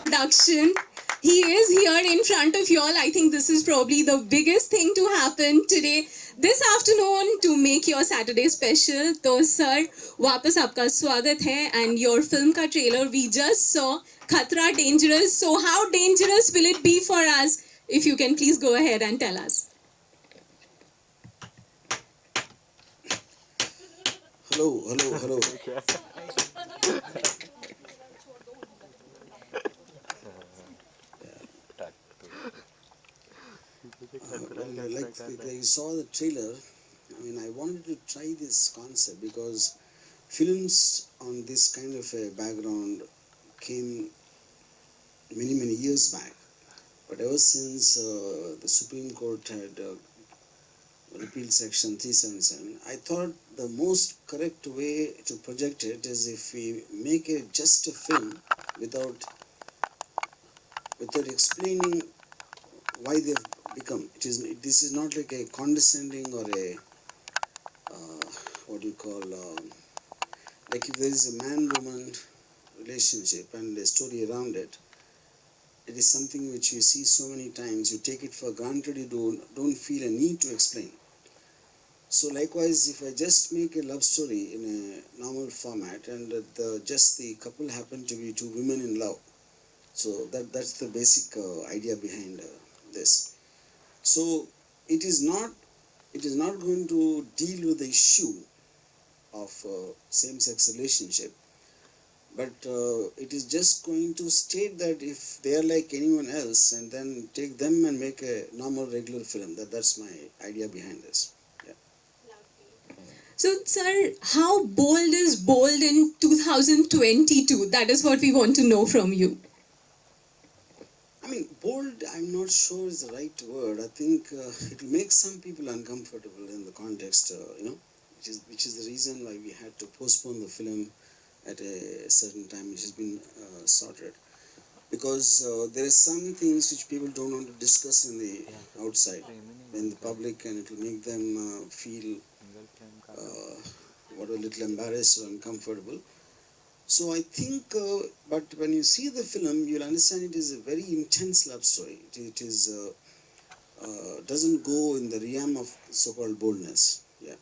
Production. He is here in front of you all. I think this is probably the biggest thing to happen today, this afternoon, to make your Saturday special. तो sir, वापस आपका स्वागत है, and your film का trailer we just saw, Khatra Dangerous. So how dangerous will it be for us? If you can please go ahead and tell us. Hello. Like you saw the trailer, I mean, I wanted to try this concept because films on this kind of a background came many years back. But ever since the Supreme Court had repealed Section 377, I thought the most correct way to project it is if we make it just a film without explaining why they've become. This is not like a condescending or a what do you call like if there is a man-woman relationship and a story around it. It is something which you see so many times. You take it for granted. You don't feel a need to explain. So likewise, if I just make a love story in a normal format and just the couple happen to be two women in love, so that's the basic idea behind this. So it is not going to deal with the issue of same-sex relationship, but it is just going to state that if they are like anyone else, and then take them and make a normal regular film. That's my idea behind this. Yeah. So, sir, how bold is bold in 2022? That is what we want to know from you. I mean, bold, I'm not sure is the right word. I think it will make some people uncomfortable in the context, which is the reason why we had to postpone the film at a certain time, which has been sorted. Because there are some things which people don't want to discuss in the outside, in the public, and it will make them feel a little embarrassed or uncomfortable. So I think, but when you see the film, you'll understand it is a very intense love story. It is doesn't go in the realm of so-called boldness. Yeah.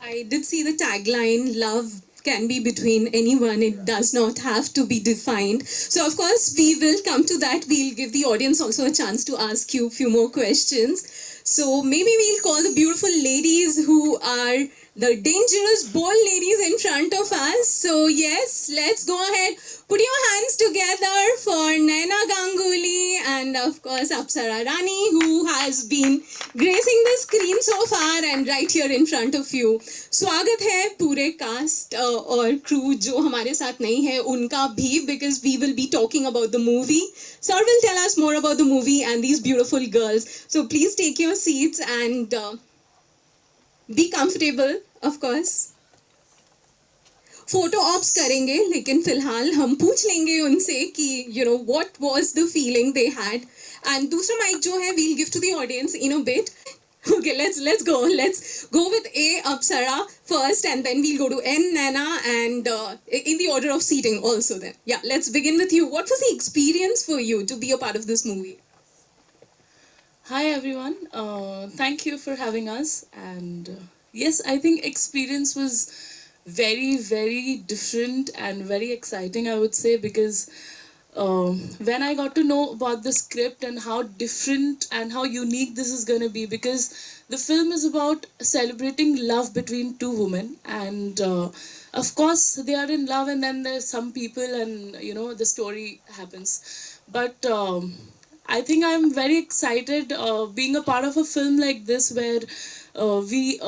I did see the tagline, love can be between anyone, it does not have to be defined. So of course we will come to that. We'll give the audience also a chance to ask you a few more questions. So maybe we'll call the beautiful ladies who are the dangerous bold ladies in front of us. So yes, let's go ahead. Put your hands together for Naina Ganguly and of course Apsara Rani, who has been gracing the screen so far and right here in front of you. स्वागत है पूरे cast और crew जो हमारे साथ नहीं है उनका भी, because we will be talking about the movie. Sir will tell us more about the movie and these beautiful girls. So please take your seats and be comfortable, of course. Photo ops करेंगे, लेकिन फिलहाल हम पूछ लेंगे उनसे कि what was the feeling they had. And दूसरा mic जो है we'll give to the audience in a bit. Okay, let's go. Let's go with A, Apsara first, and then we'll go to N, Naina, and in the order of seating also then. Yeah, let's begin with you. What was the experience for you to be a part of this movie? Hi everyone, thank you for having us, and yes, I think experience was very different and very exciting, I would say, because when I got to know about the script and how different and how unique this is going to be, because the film is about celebrating love between two women, and of course they are in love, and then there's some people, and the story happens, but I think I'm very excited being a part of a film like this where we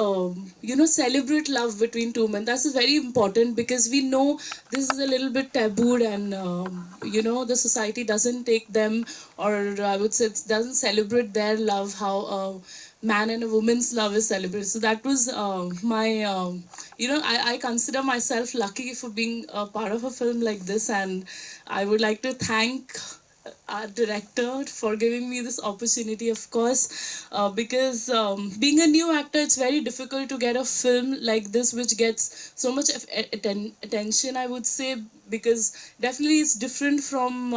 celebrate love between two men. That's very important because we know this is a little bit tabooed, and the society doesn't take them, or I would say it doesn't celebrate their love how a man and a woman's love is celebrated. So that was my I consider myself lucky for being a part of a film like this, and I would like to thank our director for giving me this opportunity, of course, because being a new actor, it's very difficult to get a film like this which gets so much attention, I would say, because definitely it's different from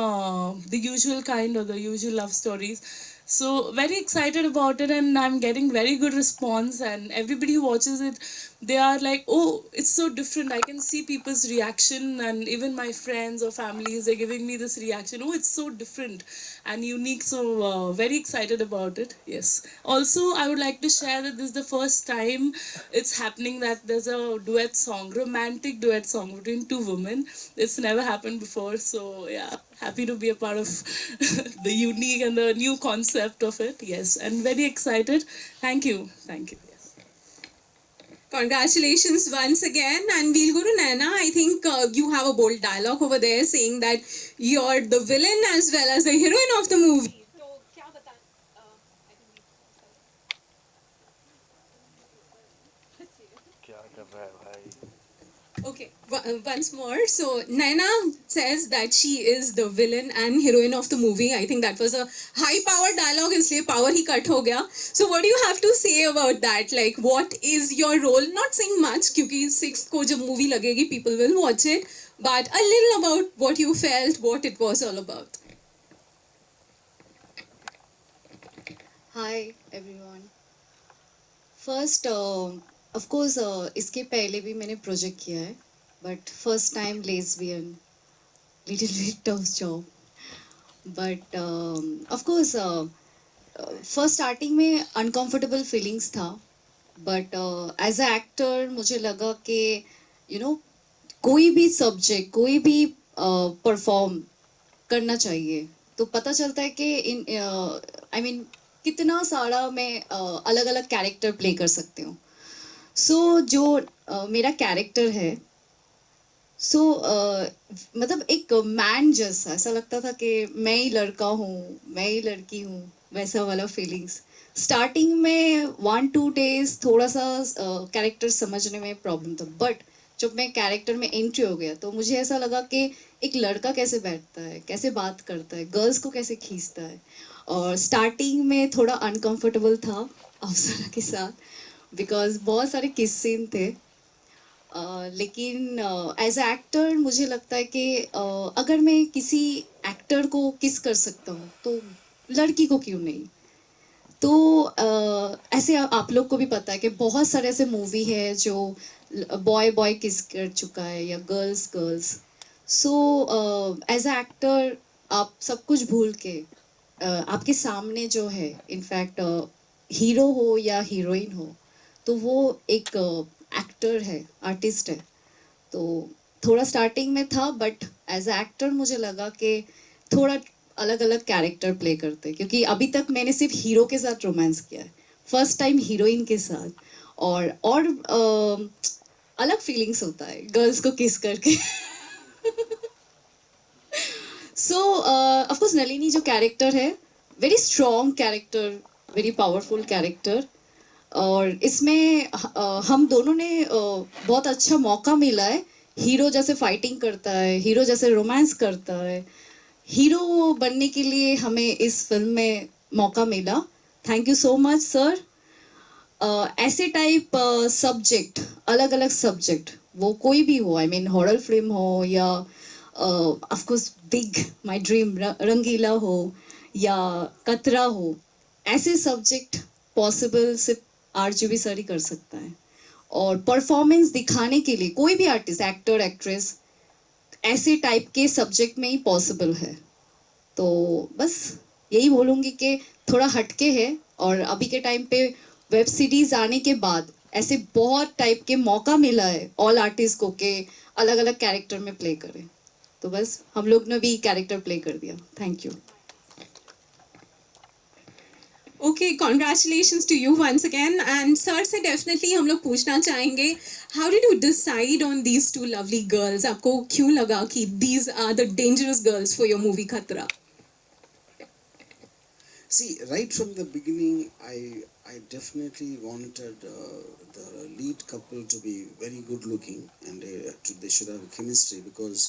the usual kind or the usual love stories. So very excited about it, and I'm getting very good response, and everybody who watches it, they are like, oh, it's so different. I can see people's reaction, and even my friends or families, they're giving me this reaction, oh, it's so different and unique. So very excited about it. Yes, also I would like to share that this is the first time it's happening that there's a duet song, romantic duet song between two women. It's never happened before. So yeah, happy to be a part of the unique and the new concept of it. Yes, and very excited. Thank you. Thank you. Yes. Congratulations once again, and we'll go to Naina. I think you have a bold dialogue over there saying that you're the villain as well as the heroine of the movie. Okay, once more. So Naina says that she is the villain and heroine of the movie. I think that was a high-powered dialogue, इसलिए power ही cut हो गया. So what do you have to say about that? Like, what is your role? Not saying much, क्योंकि 6th को जब movie लगेगी, people will watch it. But a little about what you felt, what it was all about. Hi everyone. First, of course, इसके पहले भी मैंने project किया है, but first time lesbian, little bit tough job. But of course, first starting में uncomfortable feelings था, but as a actor मुझे लगा कि you know कोई भी subject, कोई भी perform करना चाहिए, तो पता चलता है कि इन आई मीन कितना सारा मैं अलग अलग कैरेक्टर प्ले कर सकती हूँ. सो जो मेरा कैरेक्टर है, सो मतलब एक मैन जैसा ऐसा लगता था कि मैं ही लड़का हूँ, मैं ही लड़की हूँ, वैसा वाला फीलिंग्स. स्टार्टिंग में 1-2 डेज थोड़ा सा कैरेक्टर समझने में प्रॉब्लम था, बट जब मैं कैरेक्टर में एंट्री हो गया तो मुझे ऐसा लगा कि एक लड़का कैसे बैठता है, कैसे बात करता है, गर्ल्स को कैसे खींचता है. और स्टार्टिंग में थोड़ा अनकंफर्टेबल था अप्सरा के साथ, बिकॉज बहुत सारे किस सीन थे. लेकिन एज अ एक्टर मुझे लगता है कि अगर मैं किसी एक्टर को किस कर सकता हूँ तो लड़की को क्यों नहीं. तो ऐसे आप लोग को भी पता है कि बहुत सारे ऐसे मूवी है जो बॉय बॉय किस कर चुका है या girls girls. So as a actor आप सब कुछ भूल के आपके सामने जो है, इनफैक्ट हीरो हो या हीरोइन हो, तो वो एक एक्टर है, आर्टिस्ट है. तो थोड़ा स्टार्टिंग में था, बट एज अ एक्टर मुझे लगा कि थोड़ा अलग अलग कैरेक्टर प्ले करते, क्योंकि अभी तक मैंने सिर्फ हीरो के साथ रोमांस किया है, फर्स्ट टाइम हीरोइन के साथ. और अलग फीलिंग्स होता है गर्ल्स को किस करके. सो ऑफकोर्स नलिनी जो कैरेक्टर है, very strong character, very powerful character. और इसमें हम दोनों ने बहुत अच्छा मौका मिला है. हीरो जैसे फाइटिंग करता है, हीरो जैसे रोमांस करता है, हीरो बनने के लिए हमें इस फिल्म में मौका मिला. Thank you so much sir. ऐसे टाइप सब्जेक्ट, अलग अलग सब्जेक्ट, वो कोई भी हो, आई मीन हॉरर फिल्म हो या of course big my dream Rangeela हो या कतरा हो, ऐसे सब्जेक्ट पॉसिबल सिर्फ आरजीबी सर ही कर सकता है. और परफॉर्मेंस दिखाने के लिए कोई भी आर्टिस्ट, एक्टर, एक्ट्रेस ऐसे टाइप के सब्जेक्ट में ही पॉसिबल है. तो बस यही बोलूँगी कि थोड़ा हटके है, और अभी के टाइम पे वेब सीरीज आने के बाद ऐसे बहुत टाइप के मौका मिला है ऑल आर्टिस्ट को कि अलग अलग कैरेक्टर में प्ले करें. तो बस हम लोग ने भी कैरेक्टर प्ले कर दिया. Thank you. Okay, congratulations to you once again. And sir से definitely हम लोग पूछना चाहेंगे, how did you decide on these two lovely girls? आपको क्यों लगा कि these are the dangerous girls for your movie Khatra? See, right from the beginning, I definitely wanted the lead couple to be very good looking, and they should have chemistry, because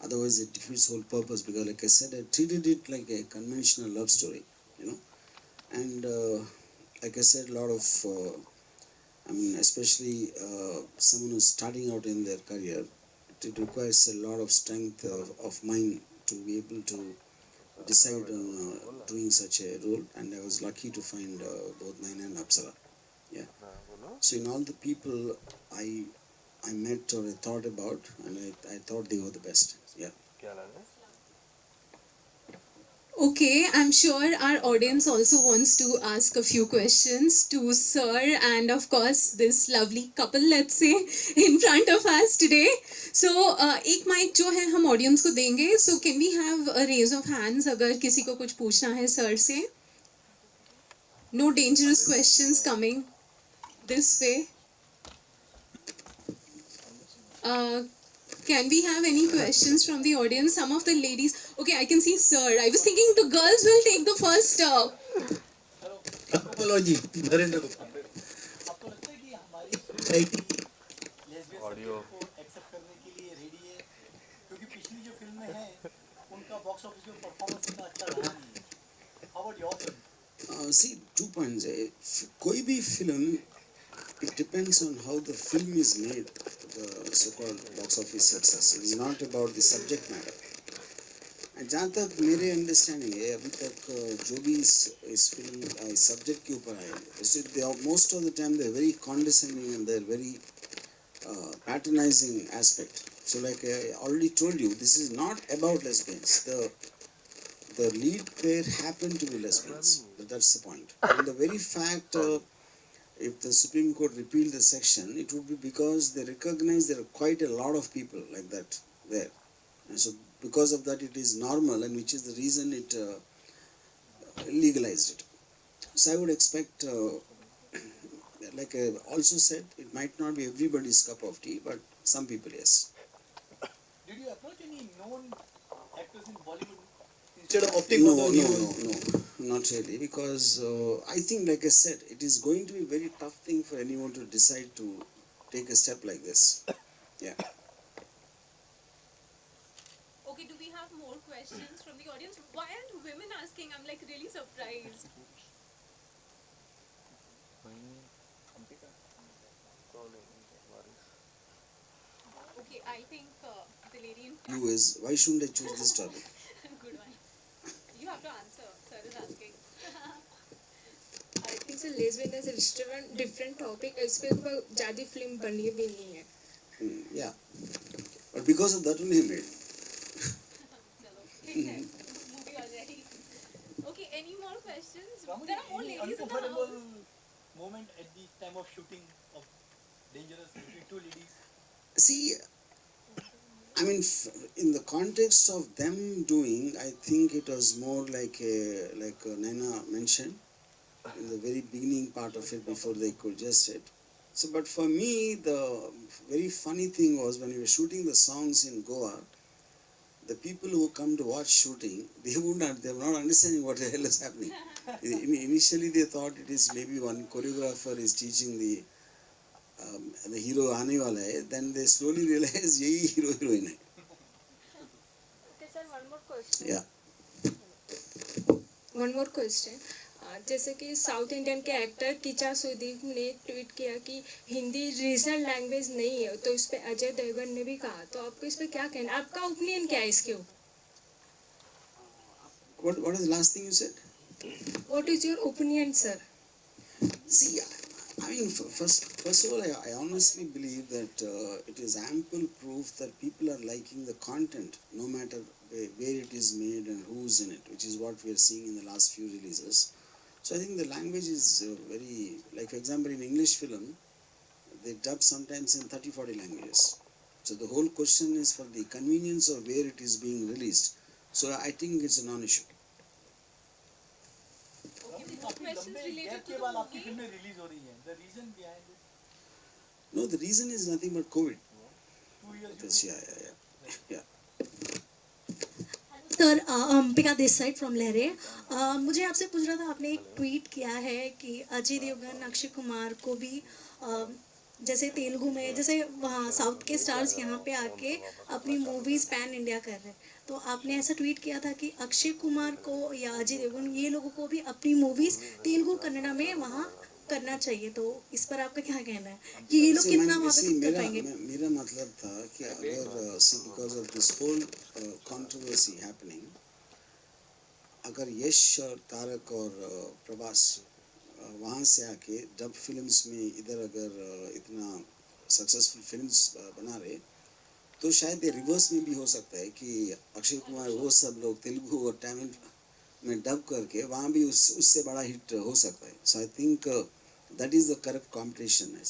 otherwise it defeats the whole purpose. Because like I said, I treated it like a conventional love story, you know. And like I said, a lot of I mean, especially someone who's starting out in their career, it requires a lot of strength of mind to be able to decide on doing such a role, and I was lucky to find both Naina and Apsara. Yeah. So in all the people I met or I thought about, and I thought they were the best. Yeah. Okay, I'm sure our audience also wants to ask a few questions to Sir and of course this lovely couple, let's say, in front of us today. So, एक mic जो है हम audience को देंगे. So, can we have a raise of hands अगर किसी को कुछ पूछना है Sir से? No dangerous questions coming this way. Uh, can we have any questions from the audience? Some of the ladies. Okay, I can see Sir. I was thinking the girls will take the first. Gopal ji Narendra Gopal आपको लगता है कि हमारी society lesbian को accept करने के लिए ready है क्योंकि पिछली जो फिल्में हैं उनका बॉक्स ऑफिस में परफॉर्मेंस इतना अच्छा रहा नहीं है how about your film See, 2 points. कोई भी film, it depends on how the film is made, the so-called box office success. It is not about the subject matter. And जहाँ तक मेरे अंडरस्टैंडिंग है अभी तक जो भी इस फिल्म इस सब्जेक्ट के ऊपर आए, they are most of the time they are very condescending and they are very patronizing aspect. So like I already told you, this is not about lesbians. The lead pair happen to be lesbians. That's the point. And the very fact, if the Supreme Court repealed the section, it would be because they recognize there are quite a lot of people like that there. And so because of that it is normal, and which is the reason it legalized it. So I would expect, like I also said, it might not be everybody's cup of tea, but some people, yes. Did you approach any known actors in Bollywood instead of opting for the new Not really, because I think, like I said, it is going to be a very tough thing for anyone to decide to take a step like this. Yeah. Okay, do we have more questions from the audience? Why aren't women asking? I'm like really surprised. Okay, I think the lady in You is, why shouldn't I choose this topic? good one. You have to answer. Sir is asking. I think so lesbian is a different topic. इस पे कोई ज़्यादा film बनी भी नहीं है. Yeah. But because of that only I made. Chalo, movie already. Okay, any more questions? Ramu, There are more any ladies in the uncomfortable house. moment at the time of shooting of Dangerous between two ladies? See, I mean, in the context of them doing, I think it was more like Naina mentioned in the very beginning part of it before they could just it. So, but for me, the very funny thing was when we were shooting the songs in Goa, the people who come to watch shooting, they were not understanding what the hell is happening. Initially, they thought it is maybe one choreographer is teaching the hero आने वाला है. Then they slowly realize यही hero heroine है. Okay sir, one more question. Yeah. One more question. जैसे कि south Indian के actor किचा Sudeep ने tweet किया कि हिंदी रीजनल लैंग्वेज नहीं है, तो इस पे अजय देवगन ने भी कहा, तो आपको इस पे क्या कहना है, आपका ओपिनियन क्या है इसके ऊपर? What is the last thing you said? What is your opinion, sir? See, I mean, first of all, I honestly believe that it is ample proof that people are liking the content, no matter where it is made and who's in it, which is what we are seeing in the last few releases. So I think the language is very, like for example, in English film, they dub sometimes in 30-40 languages. So the whole question is for the convenience of where it is being released. So I think it's a non-issue. काफी लंबे gap के बाद आपकी फिल्में release हो रही हैं. The reason behind it? No, the reason is nothing but COVID. 2 years. Because, yeah. Sir Ambika this side from लहरे. मुझे आपसे पूछ रहा था, आपने एक ट्वीट किया है कि अजय देवगन अक्षय कुमार को भी जैसे तेलुगु में, जैसे वहाँ साउथ के स्टार्स यहाँ पे आके अपनी मूवीज़ पैन इंडिया कर रहे हैं, तो आपने ऐसा ट्वीट किया था कि अक्षय कुमार को या अजय देवगन ये लोगों को भी अपनी मूवीज़ तेलुगु कन्नड़ा में वहाँ करना चाहिए, तो इस पर आपका क्या कहना है कि ये लोग कितना वहाँ पे कर पाएंगे? मेरा मतलब था कि अगर see because of this whole controversy happening, अगर यश और तारक और प्रभास वहाँ से आके डब फिल्म्स में इधर अगर इतना सक्सेसफुल फिल्म्स बना रहे, तो शायद ये रिवर्स में भी हो सकता है कि अक्षय कुमार वो सब लोग तेलुगु और तमिल में डब करके वहाँ भी उससे बड़ा हिट हो सकता है. So I think that is the correct competition है.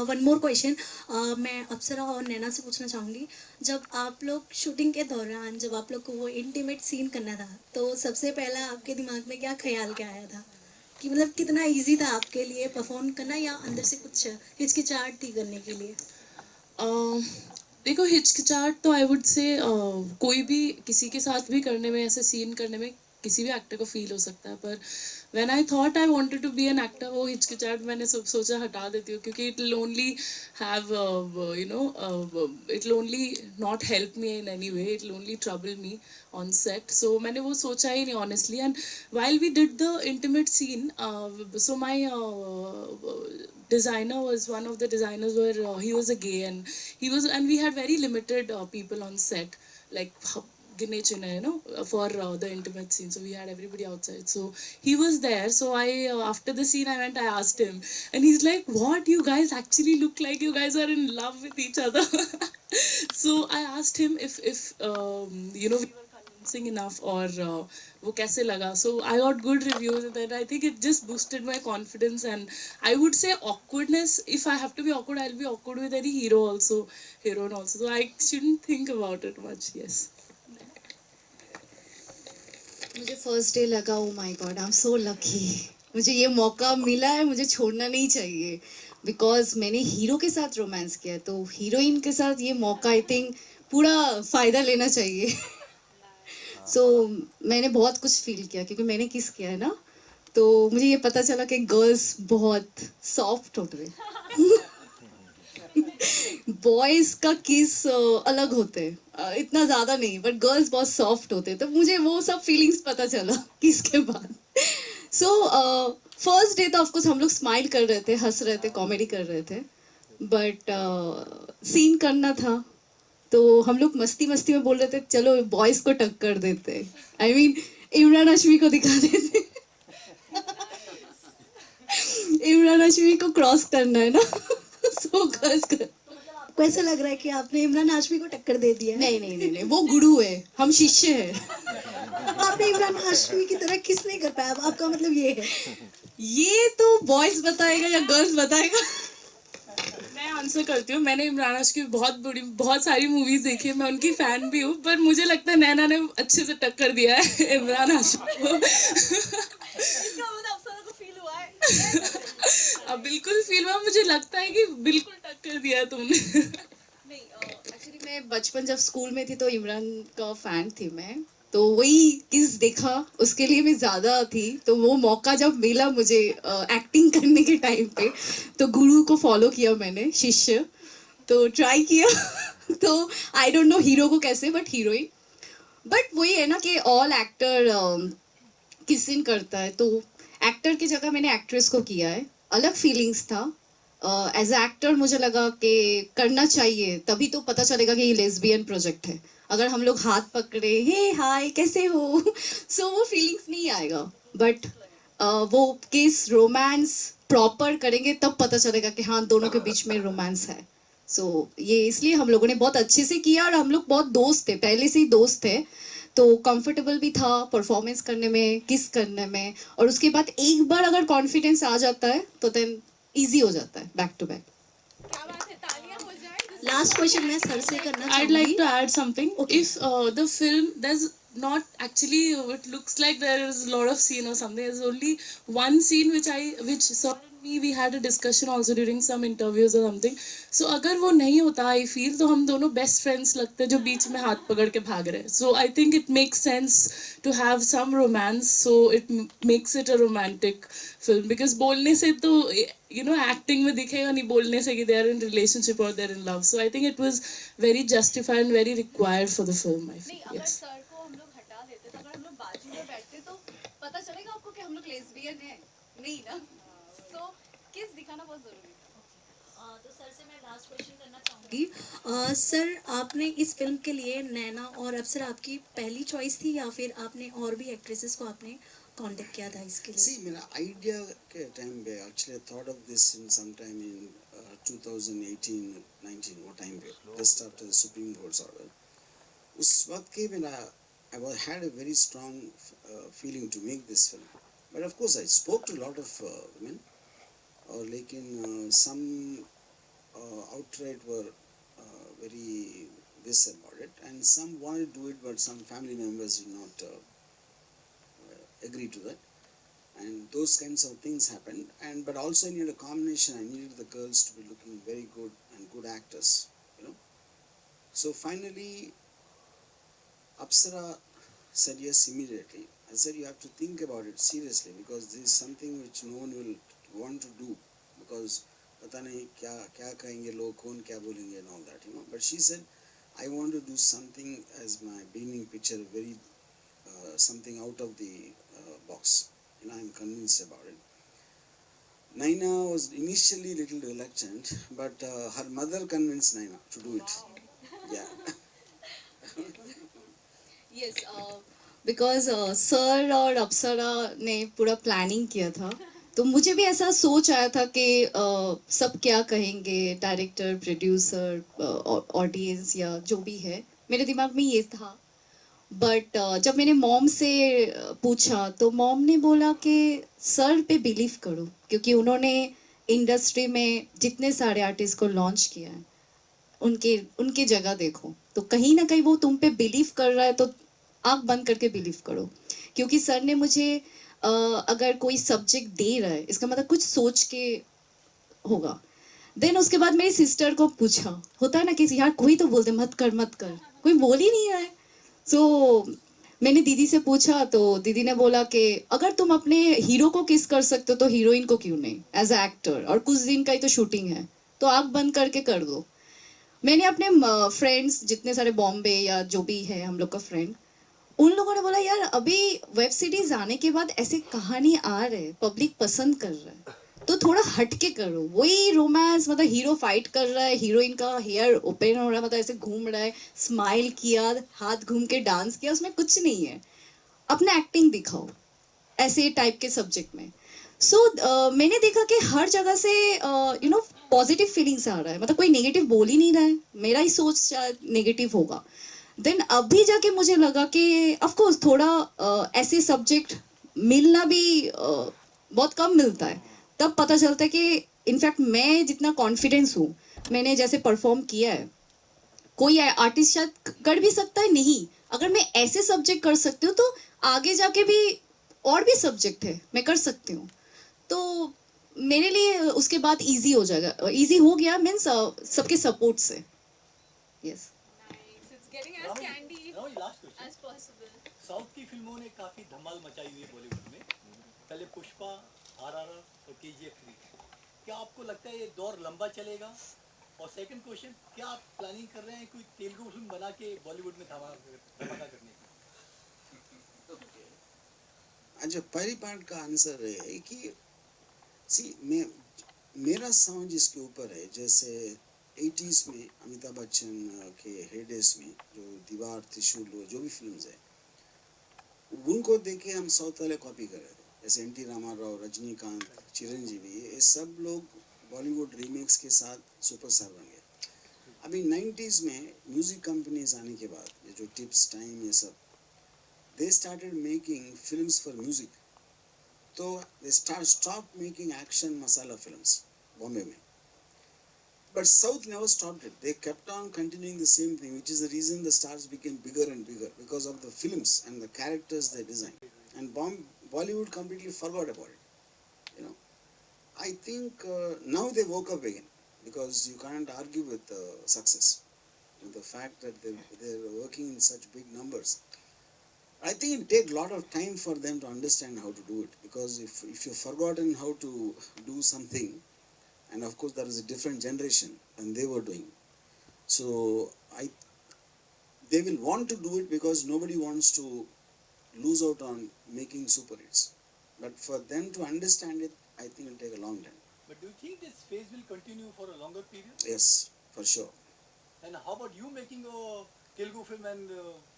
वन मोर क्वेश्चन, मैं अप्सरा और नैना से पूछना चाहूँगी, जब आप लोग शूटिंग के दौरान जब आप लोग को वो इंटीमेट सीन करना था, तो सबसे पहला आपके दिमाग में क्या ख्याल क्या आया था कि मतलब कितना इजी था आपके लिए परफॉर्म करना, या अंदर से कुछ हिचकिचाहट थी करने के लिए? देखो, हिचकिचाहट तो आई वुड से कोई भी किसी के साथ भी करने में, ऐसे सीन करने में किसी भी एक्टर को फील हो सकता है, पर when I thought I wanted to be an actor, वो हिचकिचाहट मैंने सोचा हटा देती हूँ, क्योंकि it will only have it will only not help me in any way, it will only trouble me on set. So मैंने वो सोचा ही नहीं honestly. And while we did the intimate scene, so my designer was one of the designers where he was a gay, and we had very limited people on set, like ginne chune, for the intimate scene. So we had everybody outside, so he was there. So I after the scene I went, I asked him, and he's like, what, you guys actually look like you guys are in love with each other. So I asked him if we were convincing enough, or वो कैसे लगा. So I got good reviews, and I think it just boosted my confidence. And I would say awkwardness, if I have to be awkward, I'll be awkward with any hero also, heroine also, so I shouldn't think about it much. Yes. मुझे first day लगा, oh my God, I am so lucky, मुझे ये मौका मिला है, मुझे छोड़ना नहीं चाहिए. बिकॉज मैंने हीरो के साथ रोमांस किया, तो हीरोइन के साथ ये मौका आई थिंक पूरा फ़ायदा लेना चाहिए. सो मैंने बहुत कुछ फील किया, क्योंकि मैंने किस किया है ना, तो मुझे ये पता चला कि गर्ल्स बहुत सॉफ्ट होते हैं. बॉयज का किस अलग होते हैं, इतना ज़्यादा नहीं, बट गर्ल्स बहुत सॉफ्ट होते हैं. तो मुझे वो सब फीलिंग्स पता चला किस के बाद. सो फर्स्ट डे तो ऑफकोर्स हम लोग स्माइल कर रहे थे, हंस रहे थे, कॉमेडी कर रहे थे, बट सीन करना था, तो हम लोग मस्ती मस्ती में बोल रहे थे चलो बॉयज को टक्कर देते. आई मीन इमरान हाशमी को दिखा देते. इमरान हाशमी को क्रॉस करना है ना. सो गर्ल्स कर. आपको ऐसा लग रहा है कि आपने इमरान हाशमी को टक्कर दे दिया है? नहीं नहीं नहीं नहीं, वो गुरु है, हम शिष्य हैं. आपने इमरान हाशमी की तरह किस नहीं कर पाया, अब आपका मतलब ये है? ये तो बॉयज बताएगा या गर्ल्स बताएगा. मैं आंसर करती हूँ. मैंने इमरान हाशमी की बहुत सारी मूवीज देखी है, मैं उनकी फैन भी हूँ, पर मुझे लगता है नैना ने अच्छे से टक्कर दिया है इमरान हाशमी को. अब बिल्कुल फील हुआ, मुझे लगता है कि बिल्कुल टक्कर दिया है तुमने. नहीं, एक्चुअली मैं बचपन जब स्कूल में थी तो इमरान का फैन थी मैं, तो वही किस देखा उसके लिए मैं ज़्यादा थी. तो वो मौका जब मिला मुझे एक्टिंग करने के टाइम पे, तो गुरु को फॉलो किया मैंने, शिष्य, तो ट्राई किया. तो आई डोंट नो हीरो को कैसे, बट हीरोइन. बट वही है ना कि ऑल एक्टर किस सीन करता है, तो एक्टर की जगह मैंने एक्ट्रेस को किया है, अलग फीलिंग्स था. एज ए एक्टर मुझे लगा कि करना चाहिए, तभी तो पता चलेगा कि ये लेस्बियन प्रोजेक्ट है. अगर हम लोग हाथ पकड़े, हे हाय कैसे हो, सो वो फीलिंग्स नहीं आएगा. बट वो किस रोमांस प्रॉपर करेंगे तब पता चलेगा कि हाँ दोनों के बीच में रोमांस है. सो ये इसलिए हम लोगों ने बहुत अच्छे से किया, और हम लोग बहुत दोस्त थे, पहले से ही दोस्त थे, तो कंफर्टेबल भी था परफॉर्मेंस करने में, किस करने में. और उसके बाद एक बार अगर कॉन्फिडेंस आ जाता है तो देन ईजी हो जाता है back to back. Last question मैं सर से करना I'd चाहूंगी. like to add something. Okay. If the film, there's not actually, it looks like there is a lot of scene or something. There's only one scene which sir and me, we had a discussion also during some interviews or something. So अगर वो नहीं होता, I feel, तो हम दोनों best friends लगते जो बीच में हाथ पकड़ के भाग रहे. So I think it makes sense to have some romance. So it makes it a romantic film, because बोलने से तो acting में दिखेगा नहीं, बोलने से कि they are in relationship or they're in love. So I think it was very justified and very required for the film, I feel. अगर Yes. सर को हम लोग हटा देते, तो अगर हम लोग बाजू में बैठते तो पता चलेगा आपको कि हम लोग लेस्बियन हैं, नहीं ना. सो किस दिखाना बहुत ज़रूरी था। तो सर से मैं लास्ट क्वेश्चन करना चाहूँगी। सर, आपने इस फिल्म के लिए नैना और अप्सरा आपकी पहली चॉइस थी या फिर आपने और भी एक्ट्रेसेस को आपने कांटेक्ट किया था इसके लिए? See, मेरा idea के time पे actually I thought of this in sometime in 2018-19 वो time पे just after the Supreme Court's order. उस वक्त के मेरा had a very strong feeling to make this film. But of course I spoke to a lot of women और लेकिन some outright were very this about it and some wanted to do it but some family members did not agree to that. And those kinds of things happened, and but also I needed a combination. I needed the girls to be looking very good and good actors, you know. So finally Apsara said yes immediately. I said you have to think about it seriously because this is something which no one will want to do because पता नहीं क्या क्या कहेंगे लोग कौन क्या बोलेंगे and all that, you know. But she said I want to do something as my beginning picture, very something out of the box. You know, I'm convinced about it. Naina was initially a little reluctant, but her mother convinced Naina to do it. Yeah. Yes, because sir और अप्सरा ने पूरा planning किया था, तो मुझे भी ऐसा सोच आया था कि सब क्या कहेंगे, डायरेक्टर, प्रोड्यूसर, ऑडियंस या जो भी है, मेरे दिमाग में ये था। बट जब मैंने मॉम से पूछा तो मॉम ने बोला कि सर पे बिलीव करो, क्योंकि उन्होंने इंडस्ट्री में जितने सारे आर्टिस्ट को लॉन्च किया है, उनके उनके जगह देखो, तो कहीं ना कहीं वो तुम पे बिलीव कर रहा है, तो आंख बंद करके बिलीव करो। क्योंकि सर ने मुझे अगर कोई सब्जेक्ट दे रहा है इसका मतलब कुछ सोच के होगा। देन उसके बाद मेरी सिस्टर को पूछा, होता है ना कि यार कोई तो बोल दे मत कर मत कर, कोई बोल ही नहीं रहा है। सो मैंने दीदी से पूछा तो दीदी ने बोला कि अगर तुम अपने हीरो को किस कर सकते हो तो हीरोइन को क्यों नहीं, एज अ एक्टर, और कुछ दिन का ही तो शूटिंग है, तो आंख बंद करके कर दो। मैंने अपने फ्रेंड्स जितने सारे बॉम्बे या जो भी है हम लोग का फ्रेंड, उन लोगों ने बोला यार अभी वेब सीरीज आने के बाद ऐसे कहानी आ रहे, पब्लिक पसंद कर रहा है, तो थोड़ा हटके करो, वही रोमांस, मतलब हीरो फाइट कर रहा है, हीरोइन का हेयर ओपन हो रहा है, मतलब ऐसे घूम रहा है, स्माइल किया, हाथ घूम के डांस किया, उसमें कुछ नहीं है, अपना एक्टिंग दिखाओ ऐसे टाइप के सब्जेक्ट में। सो मैंने देखा कि हर जगह से पॉजिटिव फीलिंग्स आ रहा है, मतलब कोई नेगेटिव बोल ही नहीं रहा है, मेरा ही सोच शायद नेगेटिव होगा। देन अभी जाके मुझे लगा कि ऑफ कोर्स थोड़ा ऐसे सब्जेक्ट मिलना भी बहुत कम मिलता है, तब पता चलता है कि इनफैक्ट मैं जितना कॉन्फिडेंस हूँ, मैंने जैसे परफॉर्म किया है, कोई आर्टिस्ट शायद कर भी सकता है नहीं, अगर मैं ऐसे सब्जेक्ट कर सकती हूँ तो आगे जाके भी और भी सब्जेक्ट है मैं कर सकती हूँ। तो मेरे लिए उसके बाद इजी हो जाएगा, इजी हो गया मीन्स सबके सपोर्ट से। Yes. It's getting as candy last question, as possible. South की फिल्मों ने काफी धमाल मचाई हुई है बॉलीवुड में, पहले पुष्पा, आरआरआर और केजीएफ 3। क्या आपको लगता है ये दौर लंबा चलेगा? और सेकंड क्वेश्चन, क्या आप प्लानिंग कर रहे हैं कोई तेलुगु फिल्म बना के बॉलीवुड में धमाका करने की? अच्छा, पहली पार्ट का आंसर है कि मेरा समझ इसके ऊपर है, जैसे 80s में अमिताभ बच्चन के हेडेस में जो दीवार, त्रिशूल, जो भी फिल्म्स है, उनको देख के हम साउथ वाले कॉपी कर रहे थे, जैसे एन.टी. रामाराव, रजनीकांत, चिरंजीवी, ये सब लोग बॉलीवुड रीमेक्स के साथ सुपरस्टार बन गए। अभी 90s में म्यूजिक कंपनीज आने के बाद, ये जो टिप्स, टाइम, ये सब, they started making films for music. तो they stopped making action masala films, Bombay में. But South never stopped it. They kept on continuing the same thing, which is the reason the stars became bigger and bigger, because of the films and the characters they designed. And Bollywood completely forgot about it. You know, I think now they woke up again, because you can't argue with success, with the fact that they're working in such big numbers. I think it takes a lot of time for them to understand how to do it, because if you've forgotten how to do something, and of course there is a different generation than they were doing, so they will want to do it because nobody wants to lose out on making super hits. But for them to understand it, I think it'll take a long time. But do you think this phase will continue for a longer period? Yes, for sure. And how about you making a Telugu film and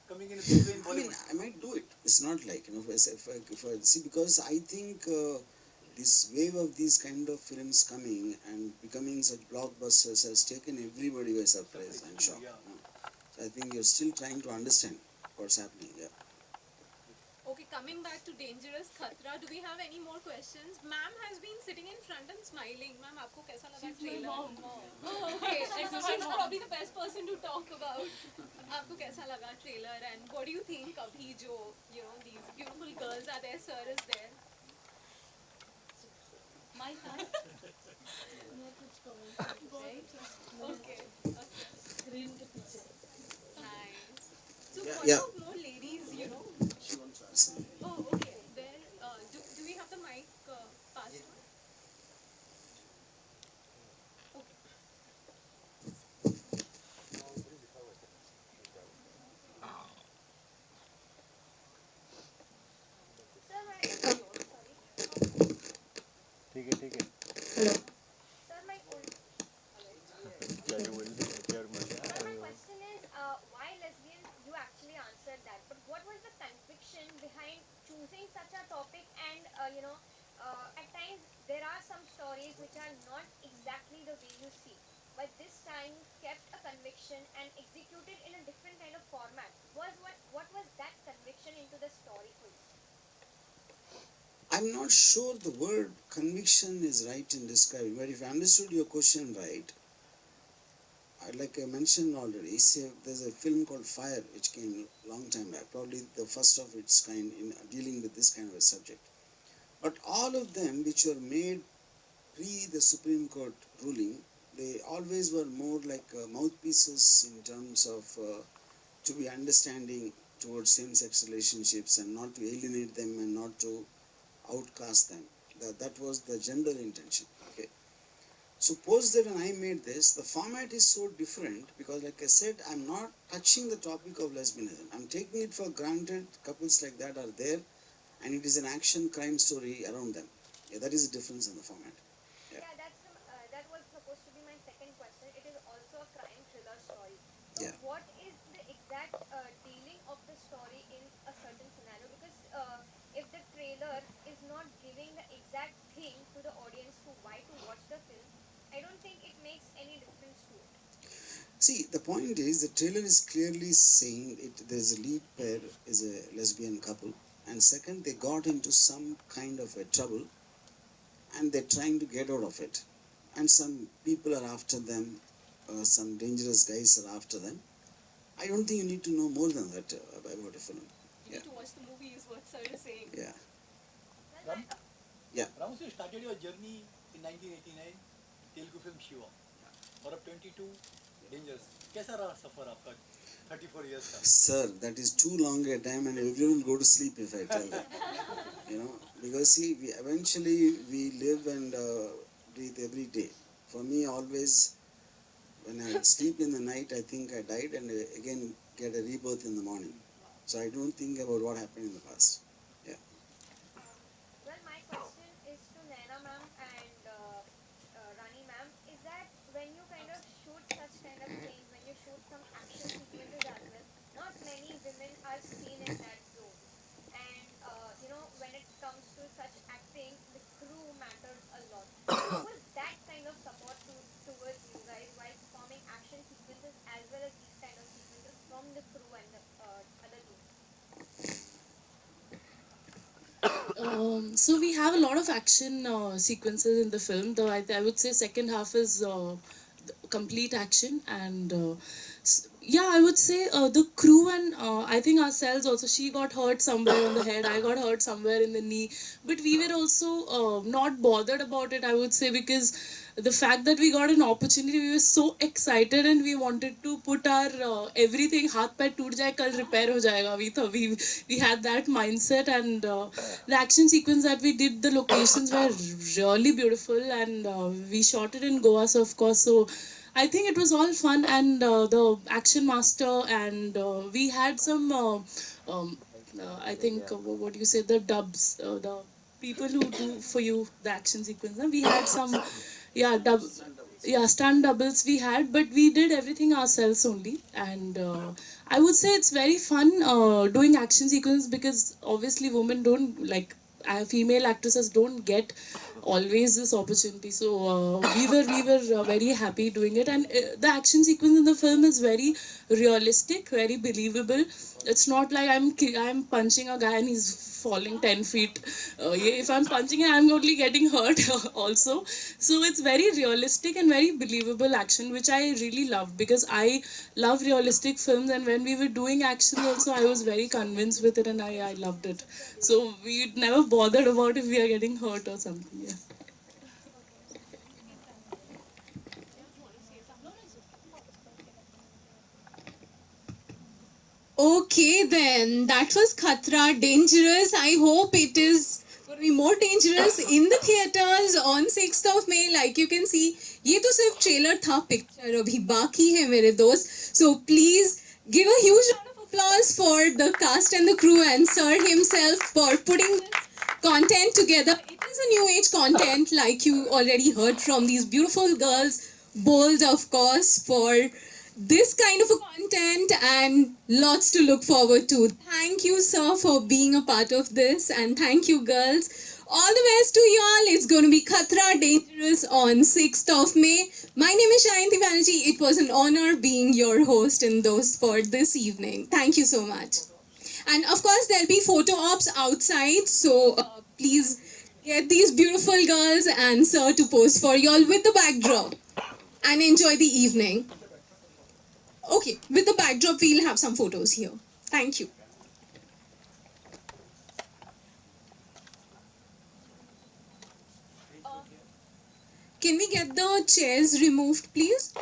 coming in a big way in I mean, Bollywood? I might do it. It's not like, if I see, because I think this wave of these kind of films coming and becoming such blockbusters has taken everybody by surprise and shock. Yeah. So I think you're still trying to understand what's happening. Yeah. Okay, coming back to Dangerous Khatra, do we have any more questions? Ma'am has been sitting in front and smiling. Ma'am, आपको कैसा लगा She's my trailer? mom. Oh, okay, so she's probably the best person to talk about. आपको कैसा लगा trailer and what do you think अभी जो these beautiful girls are there, sir is there. My fan. Okay, nice. So Yeah, what yeah. about more ladies? She wants to ask something. Oh, okay. There, do we have the mic passed on? Okay. Sir, ठीक है Sir, my क्या you will sir, my question is, why lesbian? You actually answered that, but what was the conviction behind choosing such a topic? And at times there are some stories which are not exactly the way you see, but this time kept a conviction and executed in a different kind of format. What was that conviction into the story for you? I'm not sure the word conviction is right in describing, but if I understood your question right, like I mentioned already, there's a film called Fire which came a long time back, probably the first of its kind in dealing with this kind of a subject. But all of them which were made pre the Supreme Court ruling, they always were more like mouthpieces in terms of to be understanding towards same-sex relationships and not to alienate them and not to outcast them. That was the general intention. Okay. Suppose that when I made this, the format is so different because, like I said, I'm not touching the topic of lesbianism. I'm taking it for granted. Couples like that are there, and it is an action crime story around them. Yeah, that is the difference in the format. Yeah. That was supposed to be my second question. It is also a crime thriller story. So Yeah. what is the exact dealing of the story in a certain scenario? Because if the trailer is not giving the exact thing to the audience to why to watch the film, I don't think it makes any difference to it. See, the point is, the trailer is clearly saying it. There's a lead pair is a lesbian couple, and second, they got into some kind of a trouble, and they're trying to get out of it, and some people are after them, some dangerous guys are after them. I don't think you need to know more than that about a film. You Yeah. need to watch the movie is what sir is saying. Yeah. Well, Ram? Yeah. Ramus, you started your journey in 1989, Telugu film Shiva. और अब 22, Dangerous. कैसा रहा सफर आपका 34 years का? Sir, that is too long a time, and everyone will go to sleep if I tell that. Because see, we eventually live and breathe every day. For me, always, when I sleep in the night, I think I died, and again get a rebirth in the morning. So I don't think about what happened in the past. Yeah. Well, my question is to Naina ma'am and Rani ma'am, is that when you kind of shoot such kind of things, when you shoot some action sequences as well, not many women are seen in that zone. And when it comes to such acting, the crew matters a lot. What was that kind of support towards you guys while performing action sequences as well as these kind of sequences from the crew and the other team? So we have a lot of action sequences in the film. Though I would say second half is complete action, and yeah, I would say the crew and I think ourselves also. She got hurt somewhere on the head. I got hurt somewhere in the knee, but we were also not bothered about it. I would say because the fact that we got an opportunity, we were so excited and we wanted to put our everything. हाथ पैर टूट जाए कल repair हो जाएगा. We had that mindset, and the action sequence that we did, the locations were really beautiful, and we shot it in Goa, so of course, so I think it was all fun, and the action master, and we had some I think what do you say, the dubs, the people who do for you the action sequence. We had some, yeah, stunt doubles we had, but we did everything ourselves only. And I would say it's very fun doing action sequence, because obviously women don't like, female actresses don't get always this opportunity. So we were very happy doing it, and the action sequence in the film is very realistic, very believable. It's not like I'm punching a guy and he's falling 10 feet. Yeah, if I'm punching him, I'm only getting hurt also. So it's very realistic and very believable action, which I really love, because I love realistic films. And when we were doing action also, I was very convinced with it, and I loved it. So we never bothered about if we are getting hurt or something. Yeah. Okay, then that was Khatra, dangerous. I hope it is going to be more dangerous in the theaters on 6th of May. Like you can see, ये तो सिर्फ trailer था, picture अभी बाकी है मेरे दोस्त. So please give a huge round of applause for the cast and the crew and Sir himself for putting this content together. It is a new age content, like you already heard from these beautiful girls. Bold, of course, for this kind of a content and lots to look forward to. Thank you, sir, for being a part of this, and thank you, girls. All the best to y'all. It's going to be Khatra Dangerous on 6th of May. My name is Shayanti Banerjee. It was an honor being your host in those for this evening. Thank you so much. And of course, there'll be photo ops outside, so please get these beautiful girls and sir to pose for y'all with the backdrop and enjoy the evening. Okay, with the backdrop, we'll have some photos here. Thank you. Can we get the chairs removed, please?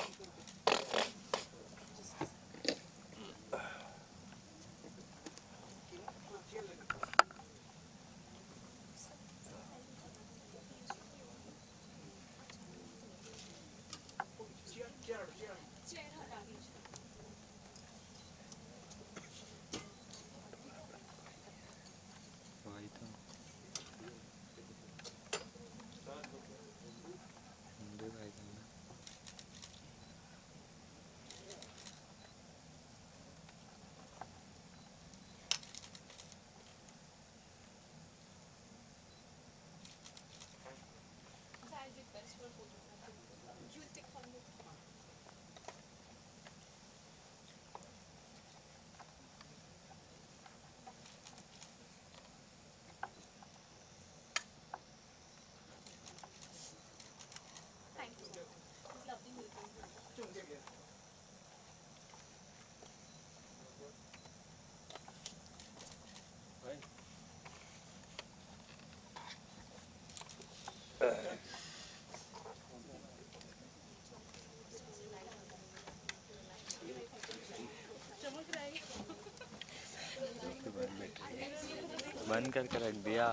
बंद करके रख दिया।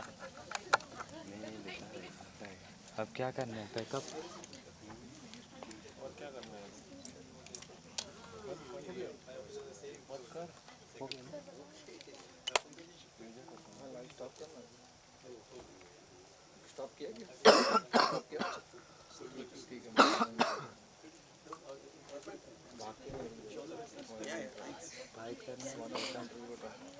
नहीं लिखा है। अब क्या करना है? पैकअप। फाइट करना है।